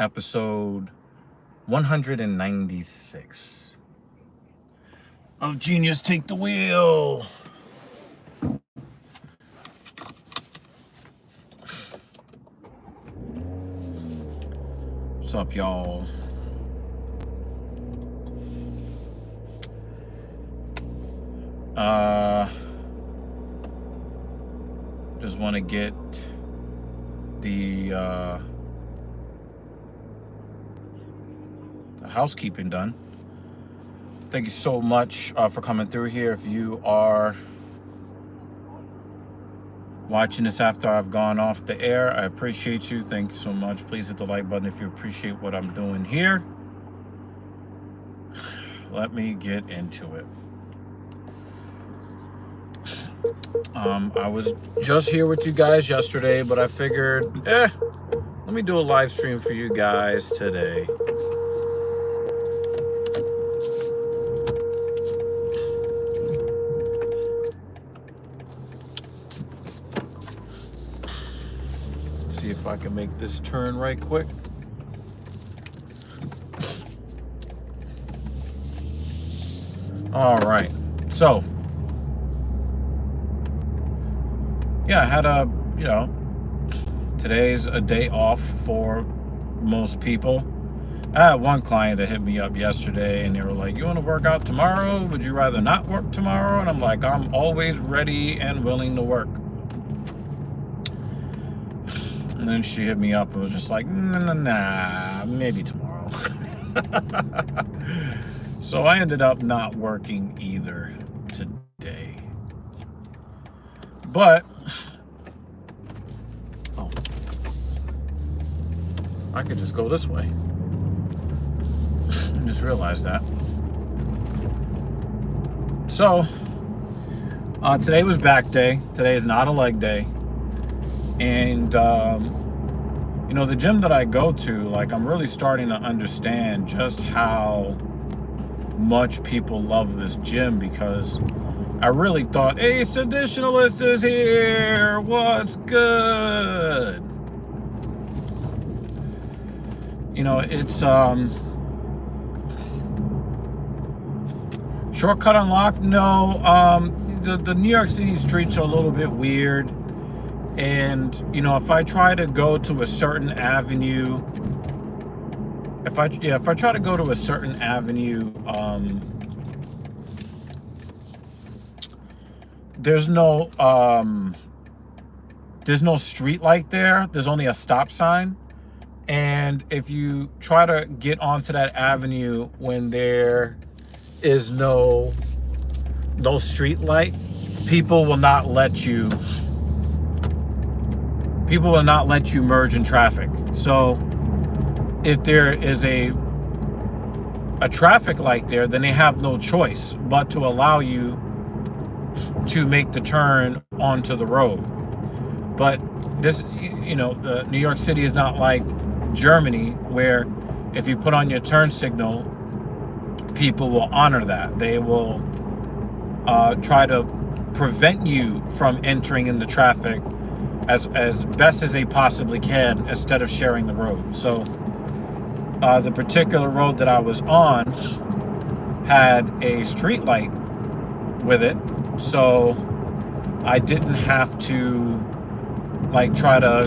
episode 196 of Genius Take the Wheel. What's up, y'all? Just want to get the housekeeping done. Thank you so much for coming through here. If you are watching this after I've gone off the air, I appreciate you. Thank you so much. Please hit the like button if you appreciate what I'm doing here. Let me get into it. I was just here with you guys yesterday, but I figured, let me do a live stream for you guys today. See if I can make this turn right quick. All right, so yeah, I had today's a day off for most people. I had one client that hit me up yesterday and they were like, you want to work out tomorrow? Would you rather not work tomorrow? And I'm like, I'm always ready and willing to work. And then she hit me up and was just like, nah, maybe tomorrow. So I ended up not working either today. But I could just go this way. I just realized that. So today was back day. Today is not a leg day. And the gym that I go to, like, I'm really starting to understand just how much people love this gym, because I really thought, hey, Seditionalist is here. What's good? It's shortcut unlocked. No, the New York City streets are a little bit weird, and if I try to go to a certain avenue, if I try to go to a certain avenue, there's no street light there. There's only a stop sign. And if you try to get onto that avenue when there is no street light, people will not let you merge in traffic. So if there is a traffic light there, then they have no choice but to allow you to make the turn onto the road. But this, the New York City is not like Germany, where if you put on your turn signal, people will honor that. They will try to prevent you from entering in the traffic as best as they possibly can, instead of sharing the road. So the particular road that I was on had a street light with it, so I didn't have to try to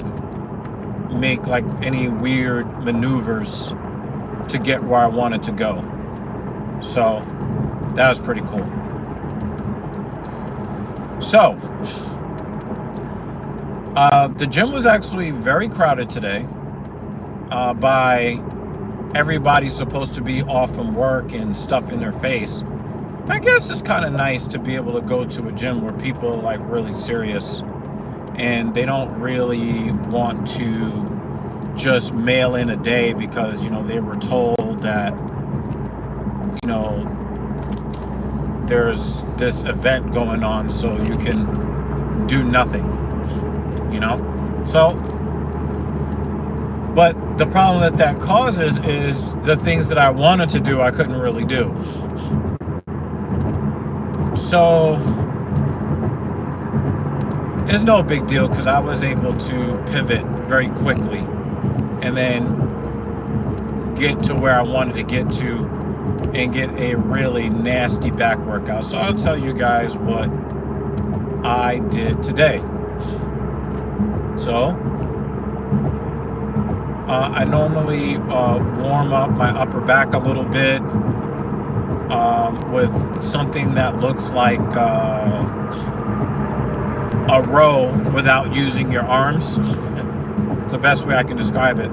make any weird maneuvers to get where I wanted to go. So that was pretty cool. So the gym was actually very crowded today, by everybody supposed to be off from work and stuff in their face. I guess it's kind of nice to be able to go to a gym where people are really serious and they don't really want to just mail in a day because they were told that there's this event going on, so you can do nothing. So, but the problem that causes is the things that I wanted to do I couldn't really do. So it's no big deal, because I was able to pivot very quickly and then get to where I wanted to get to and get a really nasty back workout. So I'll tell you guys what I did today. So I normally warm up my upper back a little bit with something that looks like a row without using your arms. It's the best way I can describe it.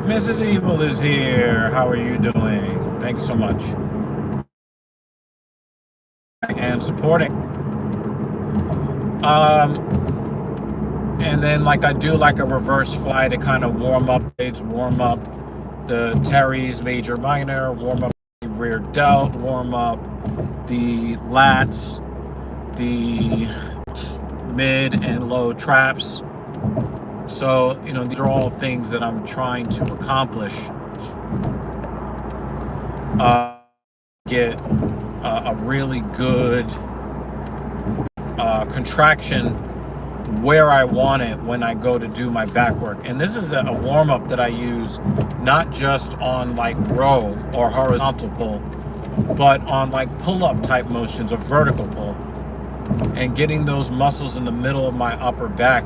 Mrs. Evil is here. How are you doing? Thanks so much. And supporting. And then like I do like a reverse fly to kind of warm up the teres major minor, warm up the rear delt, warm up the lats, the mid and low traps. So, you know, these are all things that I'm trying to accomplish. Get a really good contraction where I want it when I go to do my back work. And this is a warm-up that I use not just on like row or horizontal pull, but on like pull-up type motions or vertical pull. And getting those muscles in the middle of my upper back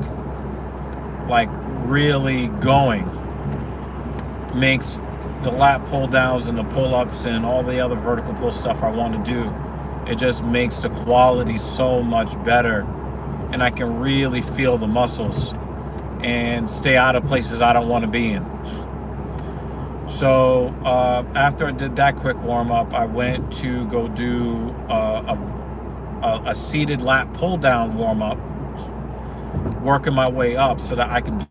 like really going makes the lat pull downs and the pull-ups and all the other vertical pull stuff I want to do, it just makes the quality so much better, and I can really feel the muscles and stay out of places I don't want to be in. So after I did that quick warm-up, I went to go do a seated lat pull down warm-up, working my way up so that I can do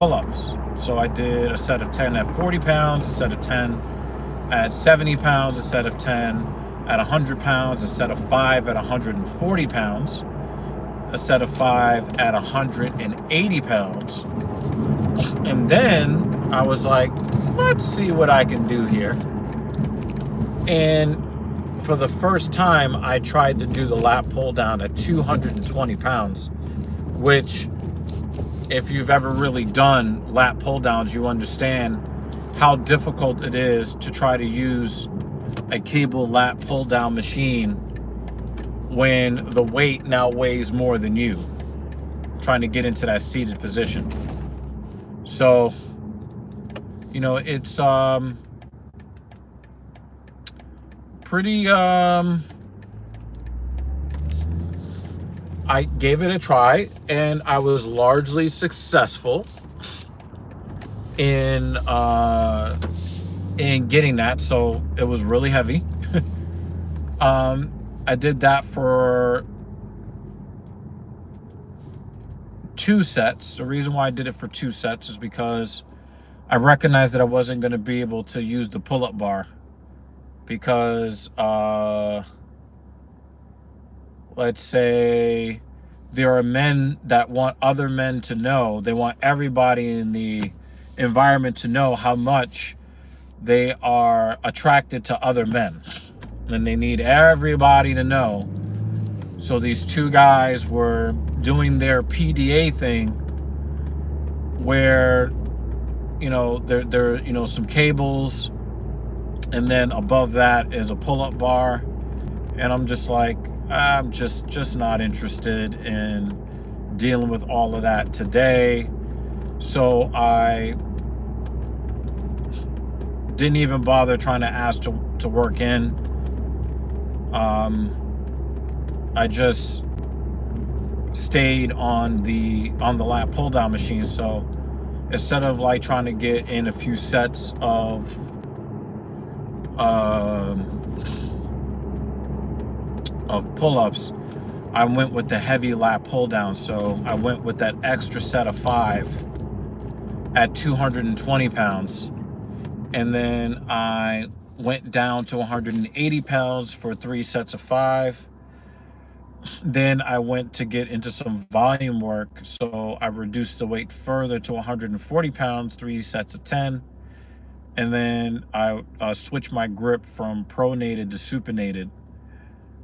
pull-ups. So I did a set of 10 at 40 pounds, a set of 10 at 70 pounds, a set of 10 at 100 pounds, a set of 5 at 140 pounds, a set of 5 at 180 pounds. And then I was like, let's see what I can do here. And for the first time, I tried to do the lat pull down at 220 pounds, which, if you've ever really done lat pull downs, you understand how difficult it is to try to use a cable lat pull down machine when the weight now weighs more than you, trying to get into that seated position. So, you know, it's pretty I gave it a try, and I was largely successful in getting that. So it was really heavy. I did that for 2 sets. The reason why I did it for 2 sets is because I recognized that I wasn't going to be able to use the pull-up bar because let's say there are men that want other men to know, they want everybody in the environment to know how much they are attracted to other men, and they need everybody to know. So these 2 guys were doing their PDA thing where, you know, there you know, some cables, and then above that is a pull-up bar, and I'm just like, I'm just not interested in dealing with all of that today. So I didn't even bother trying to ask to work in. I just stayed on the lat pull down machine. So instead of like trying to get in a few sets of pull-ups, I went with the heavy lat pull down. So I went with that extra set of 5 at 220 pounds. And then I went down to 180 pounds for 3 sets of 5. Then I went to get into some volume work. So I reduced the weight further to 140 pounds, 3 sets of 10. And then I switched my grip from pronated to supinated,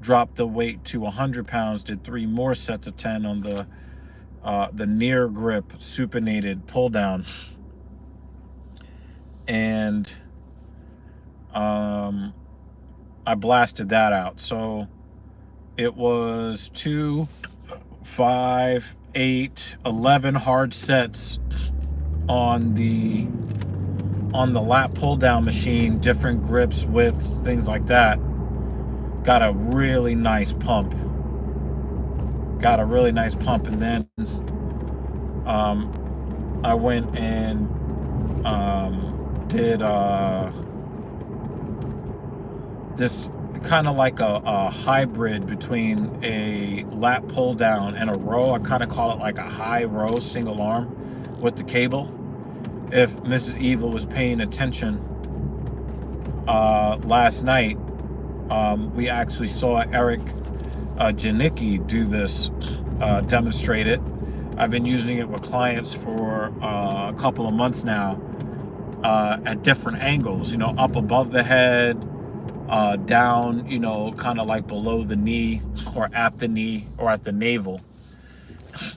dropped the weight to 100 pounds, did 3 more sets of 10 on the near grip supinated pull down. And I blasted that out. So it was 2, 5, 8, 11 hard sets on the lat pull down machine, different grips, widths, things like that. Got a really nice pump. And then I went and did this kind of like a hybrid between a lat pull down and a row. I kind of call it like a high row single arm with the cable. If Mrs. Eva was paying attention last night, we actually saw Eric Janicki do this, demonstrate it. I've been using it with clients for a couple of months now, at different angles, up above the head, down, kind of like below the knee or at the knee or at the navel.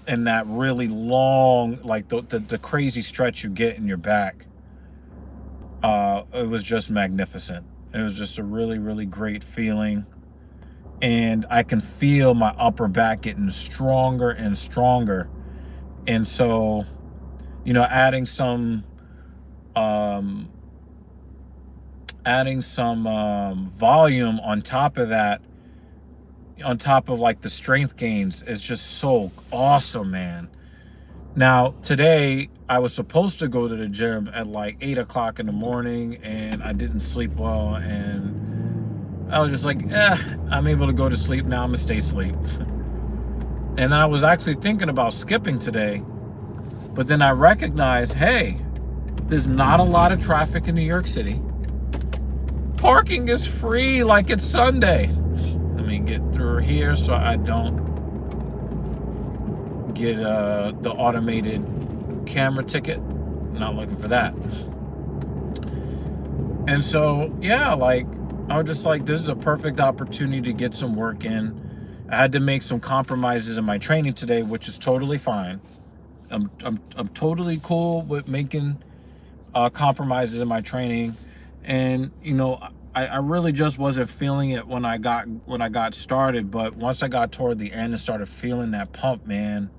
And that really long, like the crazy stretch you get in your back. It was just magnificent. It was just a really, really great feeling. And I can feel my upper back getting stronger and stronger. And so, adding some volume on top of that, on top of like the strength gains, is just so awesome, man. Now, today I was supposed to go to the gym at like 8 o'clock in the morning, and I didn't sleep well, and I was just like, I'm able to go to sleep now. I'm gonna stay asleep. And then I was actually thinking about skipping today, but then I recognized, hey, there's not a lot of traffic in New York City. Parking is free like it's Sunday. Let me get through here so I don't get the automated camera ticket. Not looking for that. And so, yeah, like, I was just like, this is a perfect opportunity to get some work in. I had to make some compromises in my training today, which is totally fine. I'm totally cool with making compromises in my training. And I really just wasn't feeling it when I got started, but once I got toward the end and started feeling that pump, man,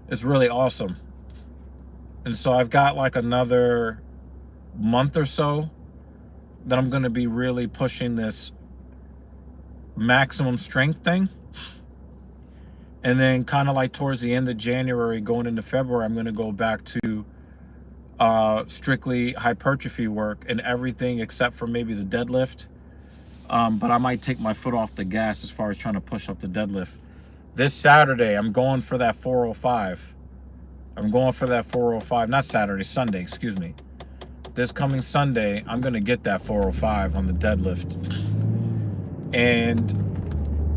it's really awesome. And so I've got like another month or so that I'm going to be really pushing this maximum strength thing. And then kind of like towards the end of January, going into February, I'm going to go back to strictly hypertrophy work and everything except for maybe the deadlift. But I might take my foot off the gas as far as trying to push up the deadlift. This Saturday, I'm going for that 405. Not Saturday, Sunday, excuse me. This coming Sunday, I'm going to get that 405 on the deadlift. And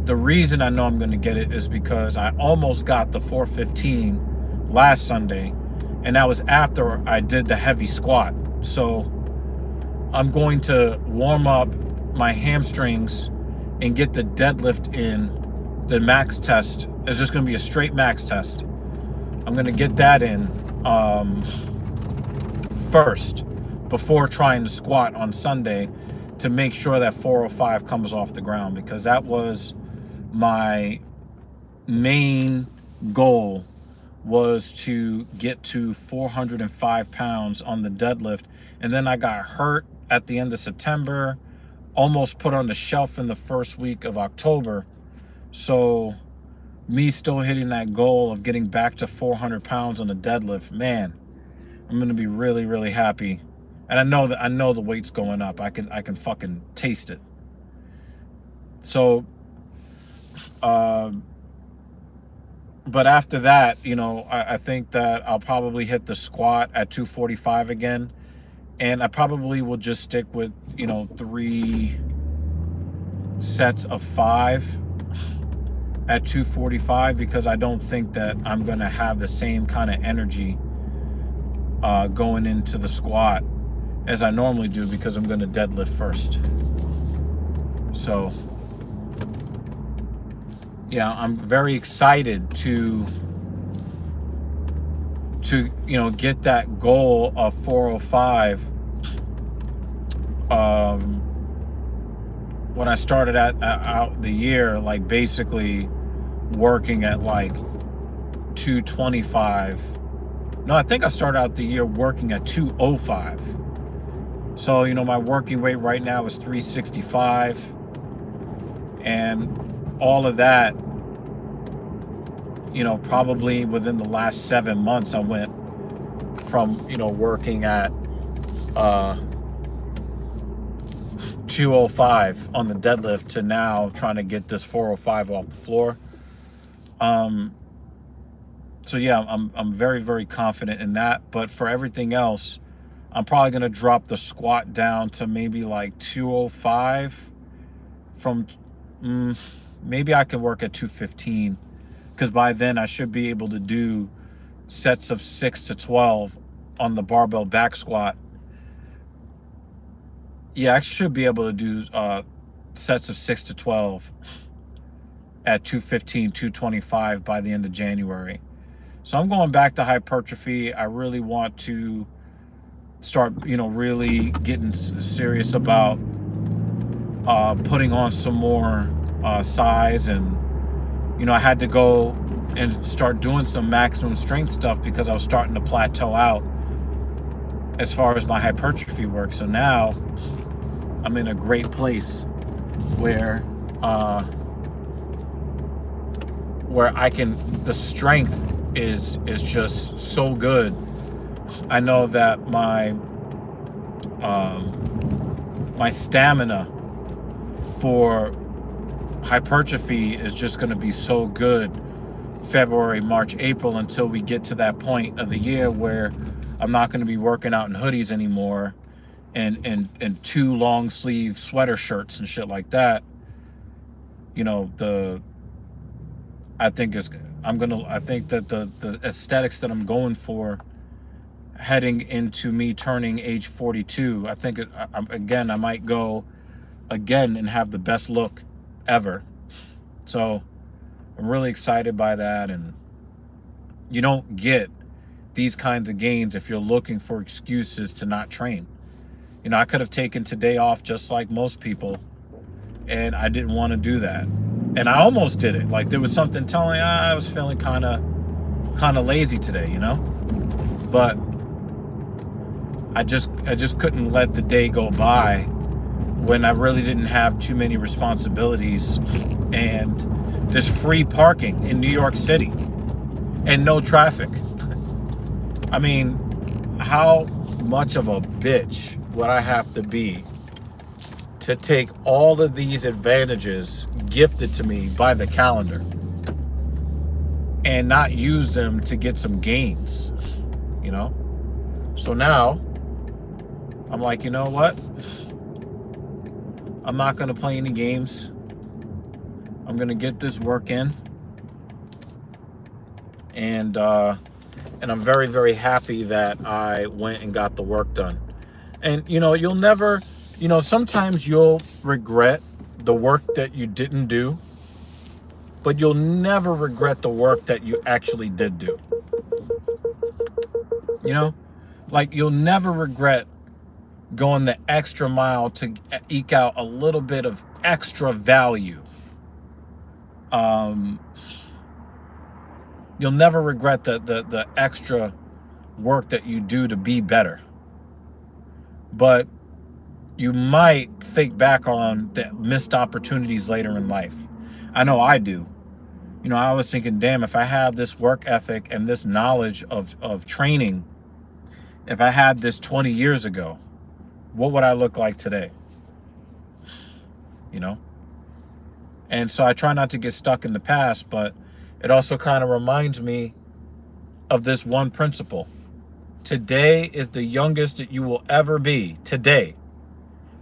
the reason I know I'm going to get it is because I almost got the 415 last Sunday, and that was after I did the heavy squat. So I'm going to warm up my hamstrings and get the deadlift in. The max test is just going to be a straight max test. I'm going to get that in first before trying to squat on Sunday to make sure that 405 comes off the ground, because that was my main goal, was to get to 405 pounds on the deadlift. And then I got hurt at the end of September, almost put on the shelf in the first week of October. So me still hitting that goal of getting back to 400 pounds on the deadlift, man, I'm going to be really, really happy. And I know the weight's going up. I can fucking taste it. So, but after that, I think that I'll probably hit the squat at 245 again. And I probably will just stick with, 3 sets of 5 at 245, because I don't think that I'm going to have the same kind of energy going into the squat as I normally do, because I'm going to deadlift first. So, yeah, I'm very excited to get that goal of 405 um, when I started out the year, like basically working at like 225. No, I think I started out the year working at 205. So, my working weight right now is 365. And all of that, probably within the last 7 months, I went from, working at 205 on the deadlift to now trying to get this 405 off the floor. So yeah, I'm very, very confident in that. But for everything else, I'm probably going to drop the squat down to maybe like 205 from, maybe I can work at 215, because by then I should be able to do sets of 6 to 12 on the barbell back squat. Yeah, I should be able to do sets of 6 to 12 at 215, 225 by the end of January. So I'm going back to hypertrophy. I really want to start, really getting serious about putting on some more size. And, I had to go and start doing some maximum strength stuff because I was starting to plateau out as far as my hypertrophy work. So now I'm in a great place where I can, the strength is just so good. I know that my stamina for hypertrophy is just going to be so good February, March, April, until we get to that point of the year where I'm not going to be working out in hoodies anymore and 2 long sleeve sweater shirts and shit like that. I think that the aesthetics that I'm going for heading into me turning age 42, I think I might go again and have the best look ever. So I'm really excited by that. And you don't get these kinds of gains if you're looking for excuses to not train. I could have taken today off just like most people, and I didn't want to do that. And I almost did it. Like there was something telling me I was feeling kind of lazy today, But I just couldn't let the day go by when I really didn't have too many responsibilities and there's free parking in New York City and no traffic. I mean, how much of a bitch would I have to be to take all of these advantages gifted to me by the calendar and not use them to get some gains, So now I'm like, you know what? I'm not going to play any games. I'm going to get this work in. And I'm very, very happy that I went and got the work done. And, you'll never, sometimes you'll regret the work that you didn't do, but you'll never regret the work that you actually did do. Like you'll never regret going the extra mile to eke out a little bit of extra value. You'll never regret the extra work that you do to be better. But you might think back on the missed opportunities later in life. I know I do. I was thinking, damn, if I have this work ethic and this knowledge of training, if I had this 20 years ago, what would I look like today? And so I try not to get stuck in the past, but it also kind of reminds me of this one principle. Today is the youngest that you will ever be. Today.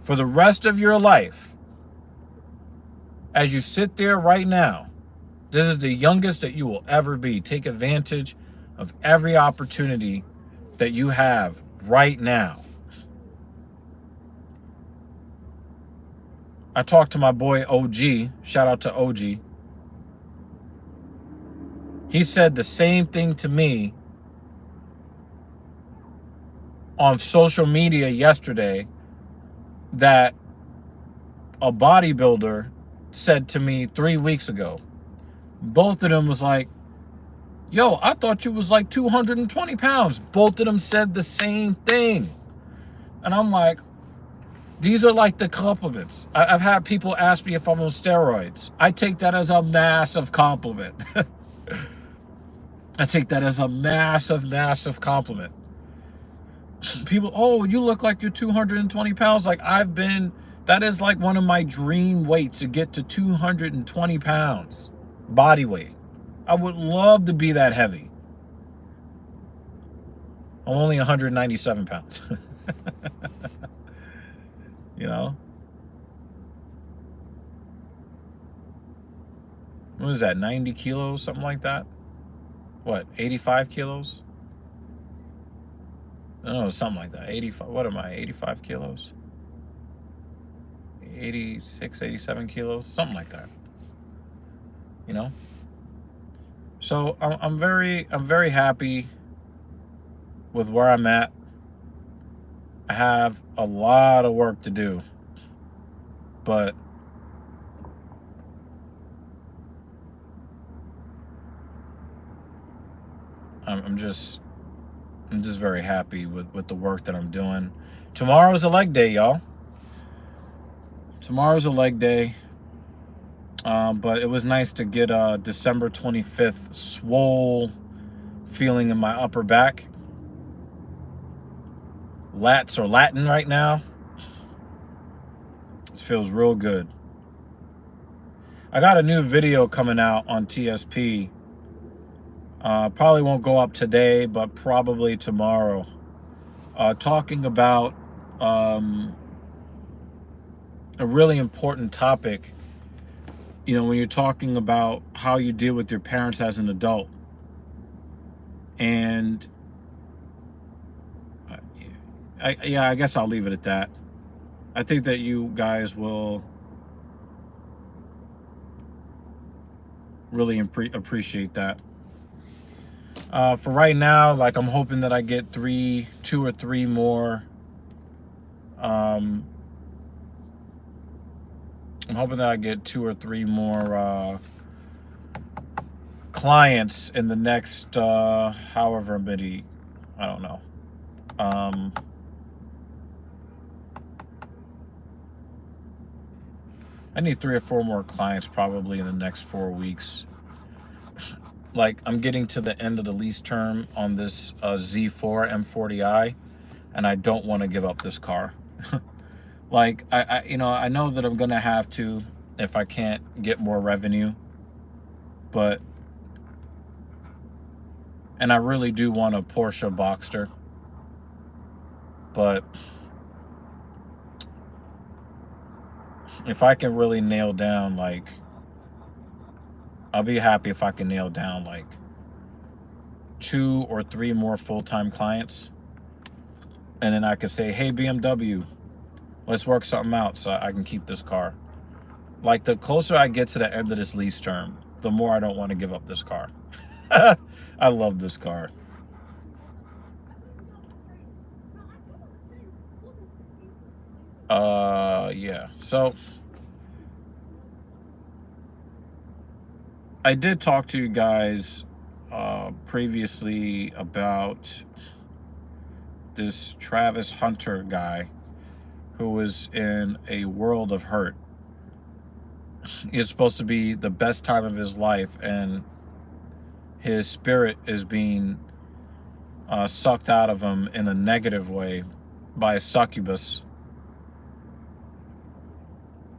For the rest of your life, as you sit there right now, this is the youngest that you will ever be. Take advantage of every opportunity that you have right now. I talked to my boy OG. Shout out to OG. He said the same thing to me on social media yesterday that a bodybuilder said to me 3 weeks ago. Both of them was like, yo, I thought you was like 220 pounds. Both of them said the same thing. And I'm like, these are like the compliments. I've had people ask me if I'm on steroids. I take that as a massive compliment. I take that as a massive, massive compliment. People, oh, you look like you're 220 pounds. Like that is like one of my dream weights, to get to 220 pounds body weight. I would love to be that heavy. I'm only 197 pounds. You know? What is that, 90 kilos, something like that? What, 85 kilos? I don't know, something like that. 85, what am I, 85 kilos? 86, 87 kilos, something like that. You know? So I'm very happy with where I'm at. I have a lot of work to do, but I'm just very happy with the work that I'm doing. Tomorrow's a leg day, y'all. Tomorrow's a leg day. But it was nice to get December 25th swole feeling in my upper back. Lats are Latin right now. It feels real good. I got a new video coming out on TSP. Probably won't go up today, but probably tomorrow. Talking about a really important topic. You know, when you're talking about how you deal with your parents as an adult. And I guess I'll leave it at that. I think that you guys will really appreciate that. For right now, like, I'm hoping that I get 2 or 3 more. I'm hoping that I get 2 or 3 more clients in the next however many, I don't know. I need 3 or 4 more clients probably in the next 4 weeks. Like, I'm getting to the end of the lease term on this Z4 M40i, and I don't want to give up this car. Like, I know that I'm gonna have to if I can't get more revenue, but, and I really do want a Porsche Boxster, but if I can really nail down, like, I'll be happy if I can nail down like 2 or 3 more full-time clients, and then I could say, hey, BMW, let's work something out so I can keep this car. Like, the closer I get to the end of this lease term, the more I don't want to give up this car. I love this car. Yeah, so I did talk to you guys previously about this Travis Hunter guy who was in a world of hurt. It's supposed to be the best time of his life, and his spirit is being sucked out of him in a negative way by a succubus.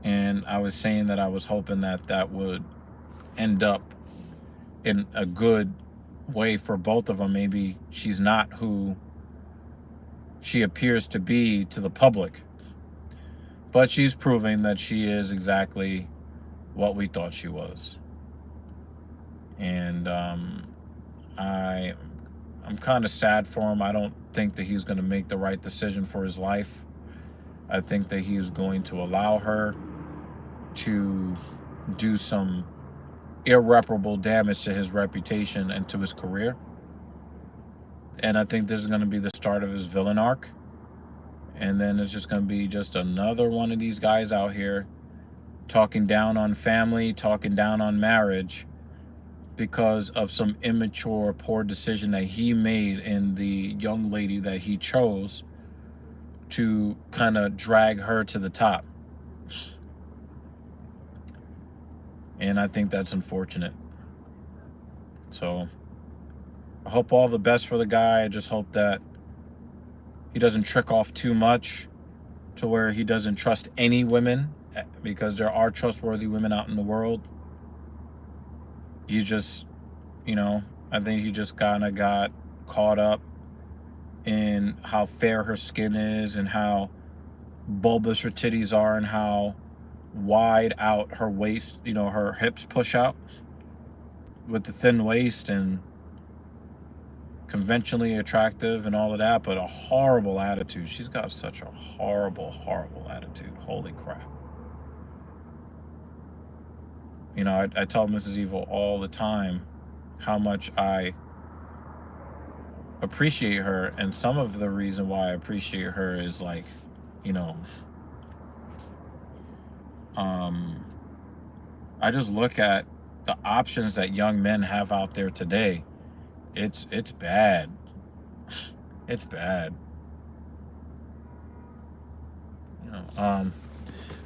And I was saying that I was hoping that that would end up in a good way for both of them. Maybe she's not who she appears to be to the public, but she's proving that she is exactly what we thought she was. And I'm kind of sad for him. I don't think that he's going to make the right decision for his life. I think that he is going to allow her to do some irreparable damage to his reputation and to his career. And I think this is going to be the start of his villain arc. And then it's just going to be just another one of these guys out here talking down on family, talking down on marriage because of some immature, poor decision that he made in the young lady that he chose to kind of drag her to the top. And I think that's unfortunate. So I hope all the best for the guy. I just hope that he doesn't trick off too much to where he doesn't trust any women, because there are trustworthy women out in the world. He's just, I think he just kind of got caught up in how fair her skin is and how bulbous her titties are and how wide out her waist, her hips push out with the thin waist, and conventionally attractive and all of that, but a horrible attitude. She's got such a horrible, horrible attitude. Holy crap. I tell Mrs. Evil all the time how much I appreciate her, and some of the reason why I appreciate her is like, I just look at the options that young men have out there today. It's bad. It's bad.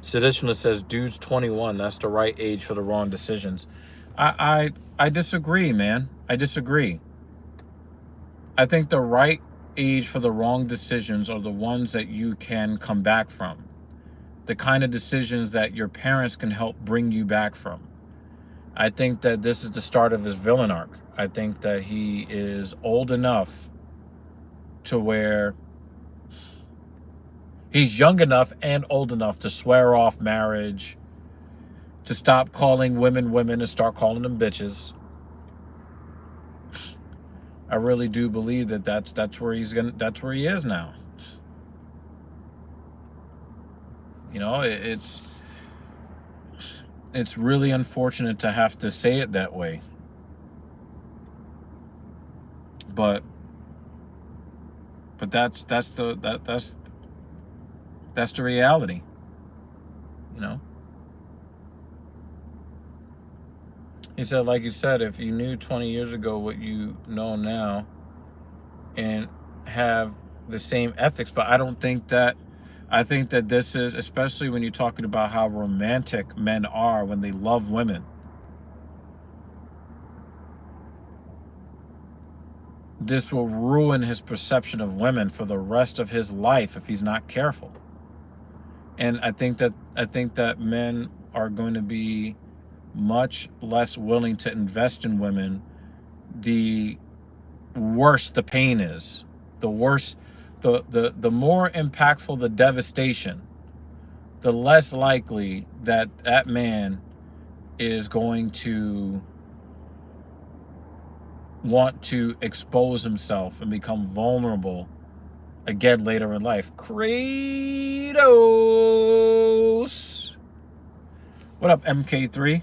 Seditionalist says, dude's 21. That's the right age for the wrong decisions. I disagree, man. I disagree. I think the right age for the wrong decisions are the ones that you can come back from. The kind of decisions that your parents can help bring you back from. I think that this is the start of his villain arc. I think that he is old enough to where he's young enough and old enough to swear off marriage, to stop calling women women and start calling them bitches. I really do believe that that's where he is now. It's really unfortunate to have to say it that way. But that's the reality. He said, like you said, if you knew 20 years ago what you know now and have the same ethics, but I think that this is, especially when you're talking about how romantic men are when they love women. This will ruin his perception of women for the rest of his life if he's not careful. And I think that men are going to be much less willing to invest in women the worse the pain is. The worse, the more impactful the devastation, the less likely that man is going to want to expose himself and become vulnerable again later in life. Kratos! What up, MK3?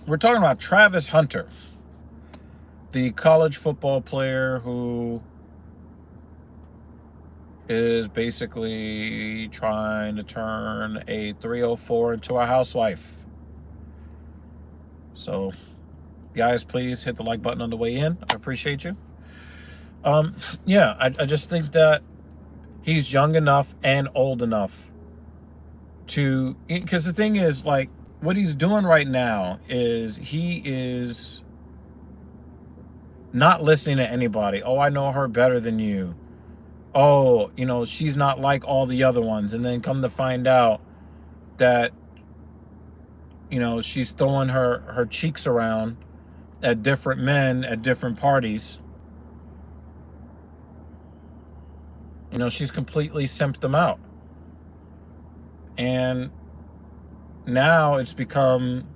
We're talking about Travis Hunter, the college football player who is basically trying to turn a 304 into a housewife. So, guys, please hit the like button on the way in. I appreciate you. Yeah, I just think that he's young enough and old enough to, because the thing is, like, what he's doing right now is he is not listening to anybody. Oh, I know her better than you. Oh, she's not like all the other ones. And then come to find out that, she's throwing her cheeks around at different men at different parties. She's completely simped them out. And now it's become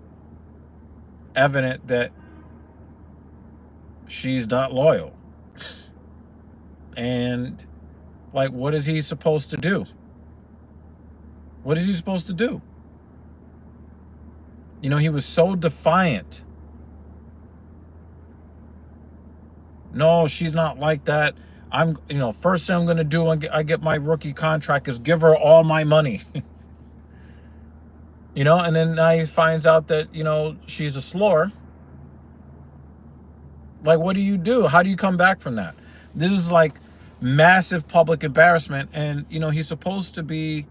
evident that she's not loyal. And, like, what is he supposed to do? What is he supposed to do? He was so defiant. No, she's not like that. First thing I'm going to do when I get my rookie contract is give her all my money. And then now he finds out that, she's a slore. Like, what do you do? How do you come back from that? This is like massive public embarrassment. And, he's supposed to be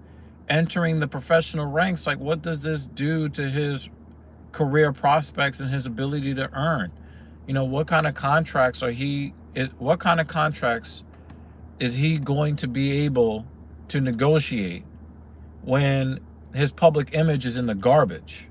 entering the professional ranks. Like, what does this do to his career prospects and his ability to earn? What kind of contracts what kind of contracts is he going to be able to negotiate when his public image is in the garbage?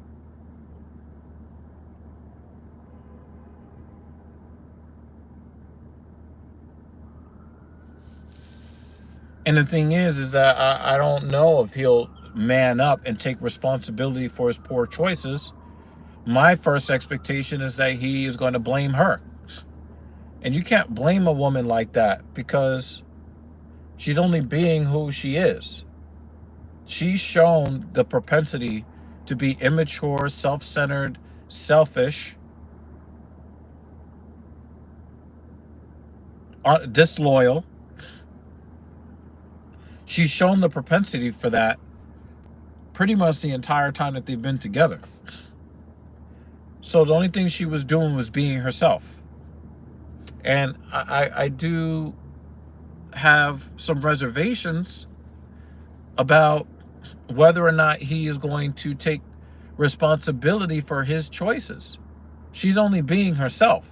And the thing is that I don't know if he'll man up and take responsibility for his poor choices. My first expectation is that he is going to blame her. And you can't blame a woman like that because she's only being who she is. She's shown the propensity to be immature, self-centered, selfish, disloyal. She's shown the propensity for that pretty much the entire time that they've been together. So the only thing she was doing was being herself. And I do have some reservations about whether or not he is going to take responsibility for his choices. She's only being herself.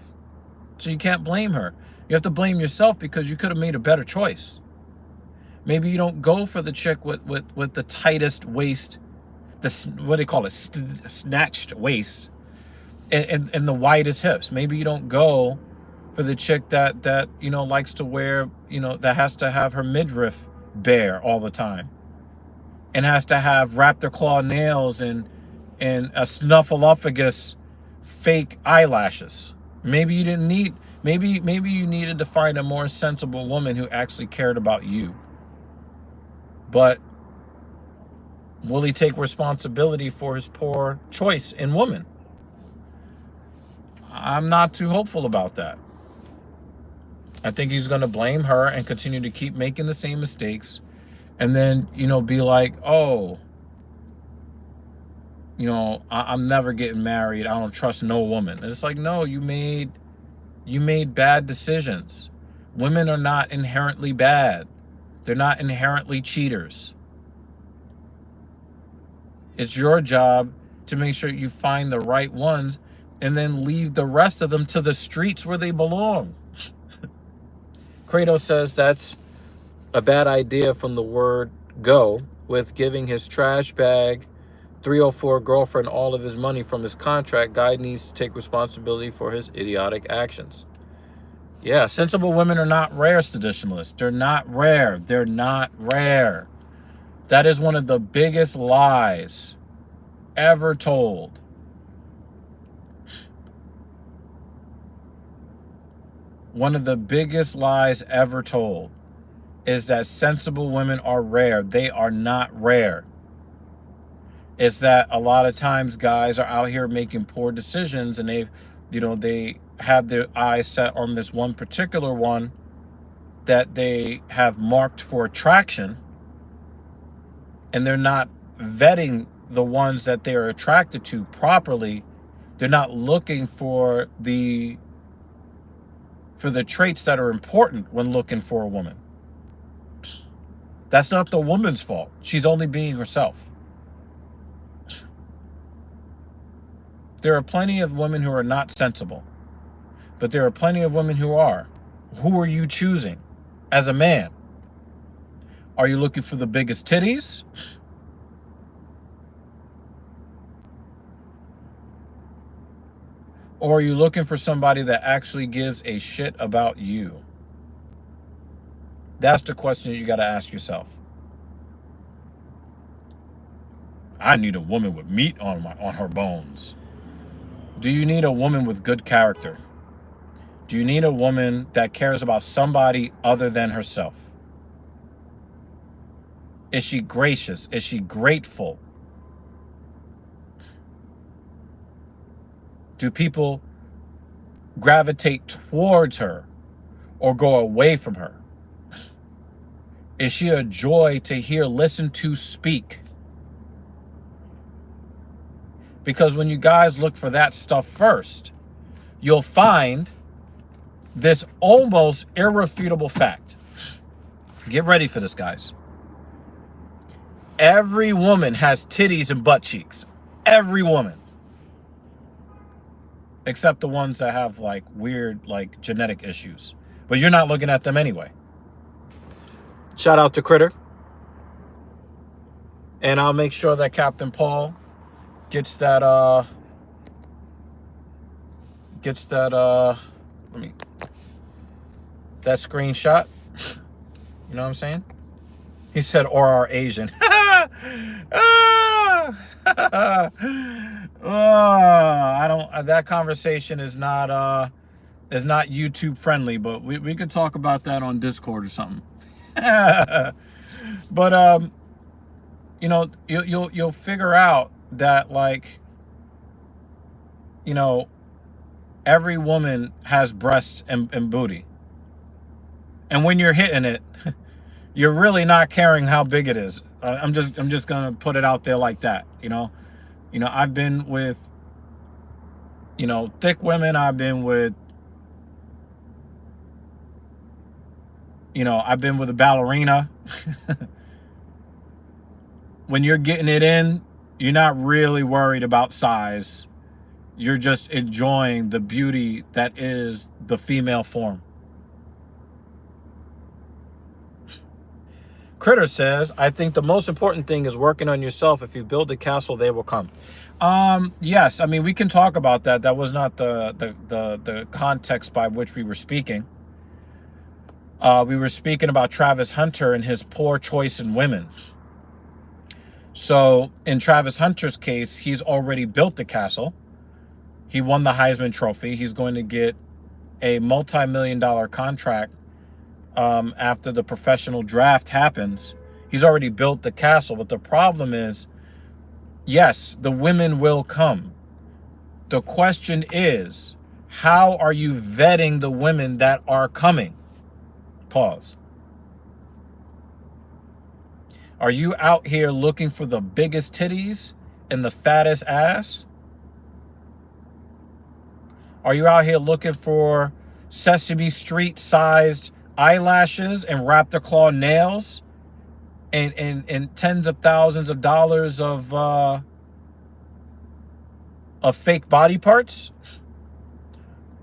So you can't blame her. You have to blame yourself because you could have made a better choice. Maybe you don't go for the chick with the tightest waist, what do they call it, snatched waist, and the widest hips. Maybe you don't go for the chick that likes to wear, that has to have her midriff bare all the time, and has to have raptor claw nails and a snuffleupagus fake eyelashes. Maybe you didn't need. Maybe you needed to find a more sensible woman who actually cared about you. But will he take responsibility for his poor choice in woman? I'm not too hopeful about that. I think he's going to blame her and continue to keep making the same mistakes. And then, be like, oh, I'm never getting married. I don't trust no woman. And it's like, no, you made bad decisions. Women are not inherently bad. They're not inherently cheaters. It's your job to make sure you find the right ones and then leave the rest of them to the streets where they belong. Kratos says that's a bad idea from the word go, with giving his trash bag 304 girlfriend all of his money from his contract. Guy needs to take responsibility for his idiotic actions. Yeah, sensible women are not rare, traditionalists. They're not rare. They're not rare. That is one of the biggest lies ever told. One of the biggest lies ever told is that sensible women are rare. They are not rare. It's that a lot of times guys are out here making poor decisions, and they have their eyes set on this one particular one that they have marked for attraction, and they're not vetting the ones that they're attracted to properly. They're not looking for the traits that are important when looking for a woman. That's not the woman's fault. She's only being herself. There are plenty of women who are not sensible, but there are plenty of women who are. Who are you choosing as a man? Are you looking for the biggest titties? Or are you looking for somebody that actually gives a shit about you? That's the question you got to ask yourself. I need a woman with meat on her bones. Do you need a woman with good character? Do you need a woman that cares about somebody other than herself? Is she gracious? Is she grateful? Do people gravitate towards her or go away from her? Is she a joy to hear, listen to, speak? Because when you guys look for that stuff first, you'll find this almost irrefutable fact. Get ready for this, guys. Every woman has titties and butt cheeks. Every woman. Except the ones that have like weird like genetic issues. But you're not looking at them anyway. Shout out to Critter. And I'll make sure that Captain Paul gets that that screenshot. You know what I'm saying? He said, or are Asian. I don't, that conversation is not YouTube friendly, but we could talk about that on Discord or something. But you know, you'll figure out that, like, you know, every woman has breasts and booty. And when you're hitting it, you're really not caring how big it is. I'm just gonna put it out there like that. You know, I've been with, you know, thick women. I've been with, you know, I've been with a ballerina. When you're getting it in, you're not really worried about size. You're just enjoying the beauty that is the female form. Critter says, I think the most important thing is working on yourself. If you build the castle, they will come. Yes, I mean, we can talk about that. That was not the context by which we were speaking. We were speaking about Travis Hunter and his poor choice in women. So in Travis Hunter's case, he's already built the castle. He won the Heisman Trophy. He's going to get a multi-million-dollar contract after the professional draft happens. He's already built the castle. But the problem is, yes, the women will come. The question is, how are you vetting the women that are coming? Pause. Are you out here looking for the biggest titties and the fattest ass? Are you out here looking for Sesame Street sized eyelashes and raptor claw nails and tens of thousands of dollars of fake body parts?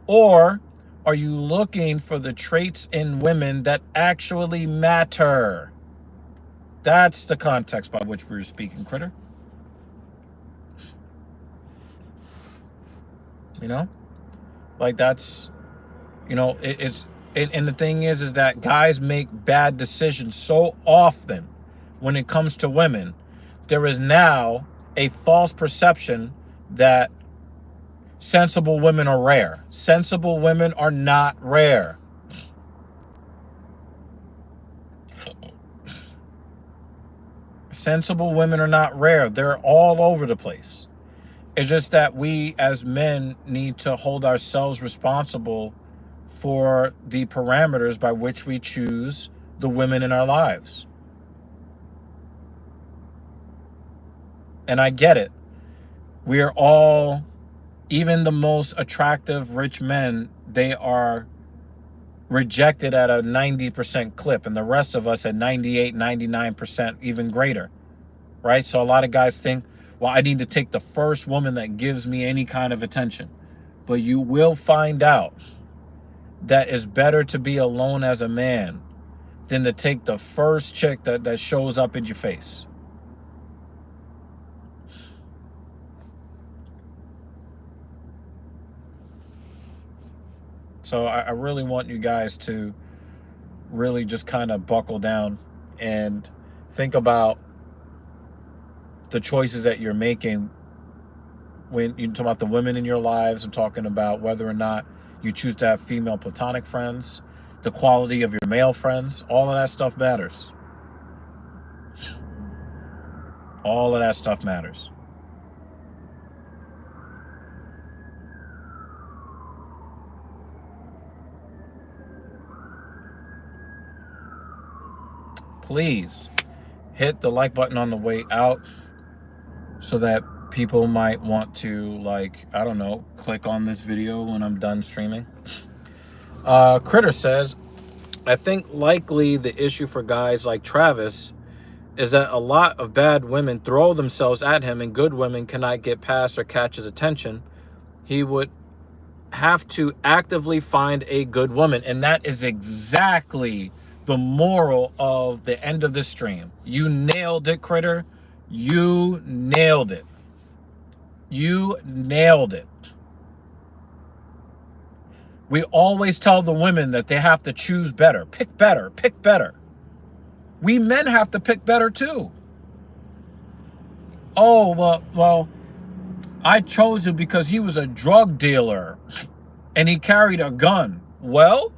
Or are you looking for the traits in women that actually matter? That's the context by which we were speaking, Critter. You know? Like, that's, you know, and the thing is that guys make bad decisions so often when it comes to women. There is now a false perception that sensible women are rare. Sensible women are not rare. Sensible women are not rare. They're all over the place. It's just that we as men need to hold ourselves responsible for the parameters by which we choose the women in our lives. And I get it. We are all, even the most attractive rich men, they are rejected at a 90% clip, and the rest of us at 98, 99%, even greater, right? So a lot of guys think, well, I need to take the first woman that gives me any kind of attention. But you will find out that it's better to be alone as a man than to take the first chick that shows up in your face. So I really want you guys to really just kind of buckle down and think about the choices that you're making when you talk about the women in your lives. I'm talking about whether or not you choose to have female platonic friends, the quality of your male friends. All of that stuff matters. All of that stuff matters. please hit the like button on the way out so that people might want to, like, I don't know, click on this video when I'm done streaming. Critter says, I think likely the issue for guys like Travis is that a lot of bad women throw themselves at him and good women cannot get past or catch his attention. He would have to actively find a good woman. And that is exactly the moral of the end of this stream. You nailed it, Critter. You nailed it. You nailed it. We always tell the women that they have to choose better. Pick better. Pick better. We men have to pick better too. Oh, well, I chose him because he was a drug dealer and he carried a gun. Well,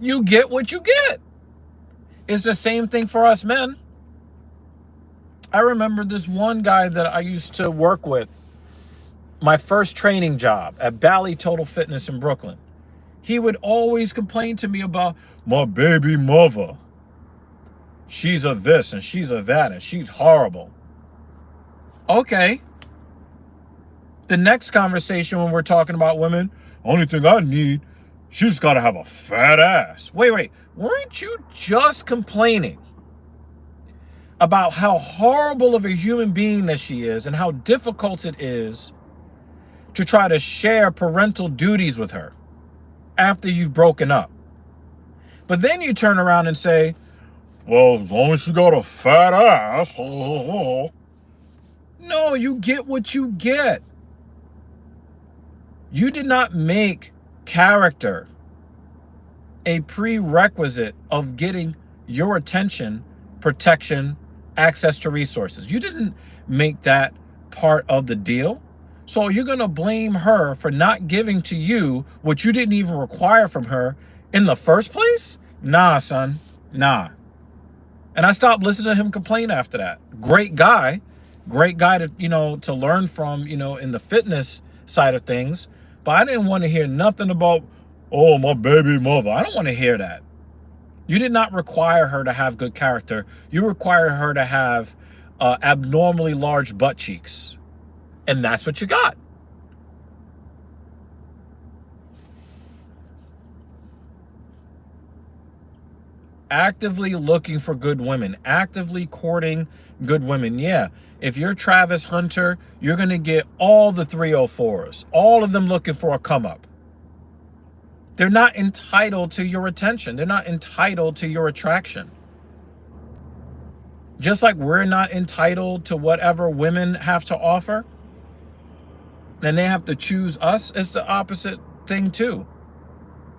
you get what you get. It's the same thing for us men. I remember this one guy that I used to work with, my first training job at Bally Total Fitness in Brooklyn. He would always complain to me about my baby mother. She's a this and she's a that and she's horrible. Okay. The next conversation when we're talking about women, only thing I need, she's got to have a fat ass. Wait. Weren't you just complaining about how horrible of a human being that she is and how difficult it is to try to share parental duties with her after you've broken up? But then you turn around and say, well, as long as she got a fat ass. No, you get what you get. You did not make character a prerequisite of getting your attention, protection, access to resources. You didn't make that part of the deal. So you're going to blame her for not giving to you what you didn't even require from her in the first place? Nah, son. Nah. And I stopped listening to him complain after that. Great guy to, to learn from, in the fitness side of things. But I didn't want to hear nothing about, oh, my baby mother. I don't want to hear that. You did not require her to have good character. You required her to have abnormally large butt cheeks. And that's what you got. Actively looking for good women. Actively courting good women. Yeah. If you're Travis Hunter, you're going to get all the 304s. All of them looking for a come up. They're not entitled to your attention. They're not entitled to your attraction. Just like we're not entitled to whatever women have to offer, and they have to choose us, it's the opposite thing too.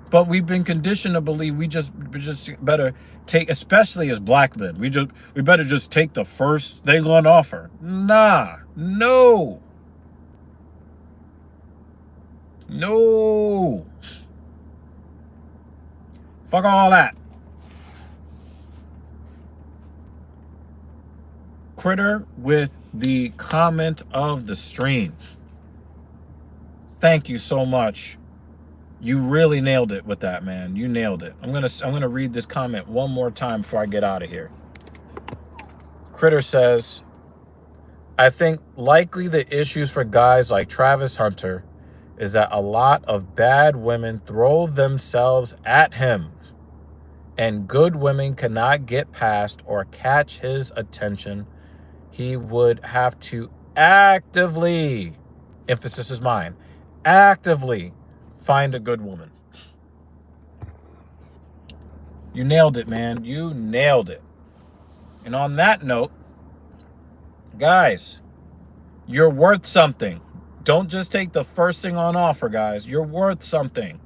But we've been conditioned to believe we just better take, especially as black men, we better just take the first thing on offer. Nah, no. Fuck all that. Critter with the comment of the stream. Thank you so much. You really nailed it with that, man. You nailed it. I'm gonna read this comment one more time before I get out of here. Critter says, I think likely the issues for guys like Travis Hunter is that a lot of bad women throw themselves at him and good women cannot get past or catch his attention. He would have to actively, emphasis is mine, actively find a good woman. You nailed it, man. You nailed it. And on that note, guys, you're worth something. Don't just take the first thing on offer, guys. You're worth something.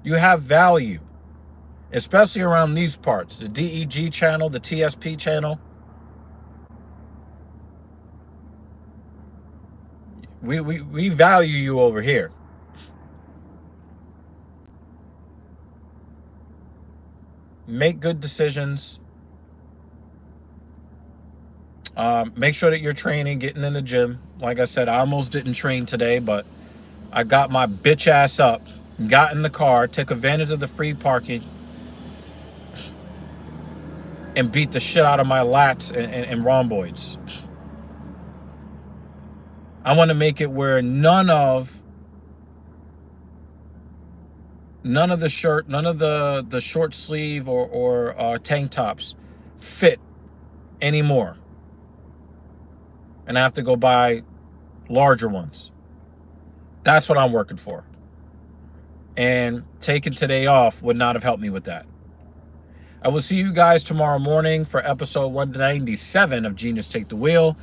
You have value, especially around these parts, the DEG channel, the TSP channel. We value you over here. Make good decisions. Make sure that you're training, getting in the gym. Like I said, I almost didn't train today, but I got my bitch ass up, got in the car, took advantage of the free parking, and beat the shit out of my lats and rhomboids. I want to make it where none of the shirt, none of the short sleeve or tank tops fit anymore. And I have to go buy larger ones. That's what I'm working for. And taking today off would not have helped me with that. I will see you guys tomorrow morning for episode 197 of Genius Take the Wheel.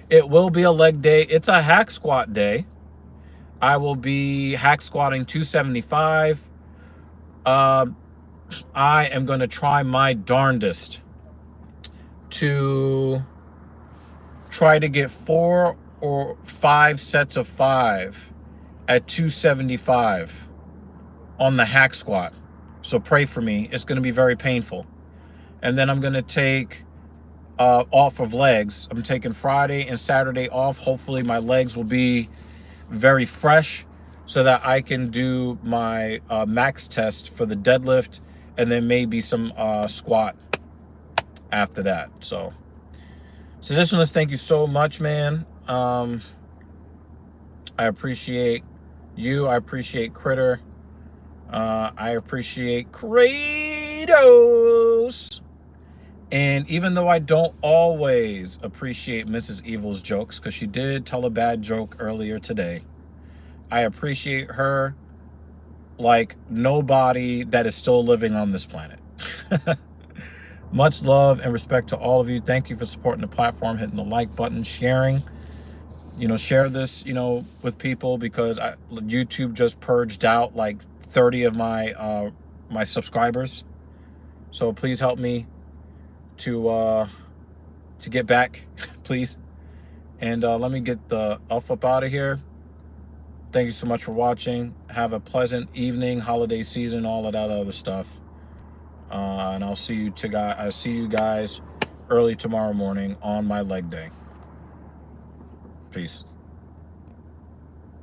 It will be a leg day. It's a hack squat day. I will be hack squatting 275. I am going to try my darndest to try to get 4 or 5 sets of 5 at 275 on the hack squat. So pray for me. It's going to be very painful. And then I'm going to take off of legs. I'm taking Friday and Saturday off. Hopefully my legs will be very fresh so that I can do my max test for the deadlift and then maybe some squat after that. So Seditionalist, thank you so much, man. I appreciate you. I appreciate Critter. I appreciate Kratos. And even though I don't always appreciate Mrs. Evil's jokes, because she did tell a bad joke earlier today, I appreciate her like nobody that is still living on this planet. Much love and respect to all of you. Thank you for supporting the platform, hitting the like button, sharing. Share this, with people, because YouTube just purged out like 30 of my my subscribers. So please help me to get back, please. And let me get the elf up out of here. Thank you so much for watching. Have a pleasant evening, holiday season, all of that other stuff. And I'll see you guys early tomorrow morning on my leg day. Peace.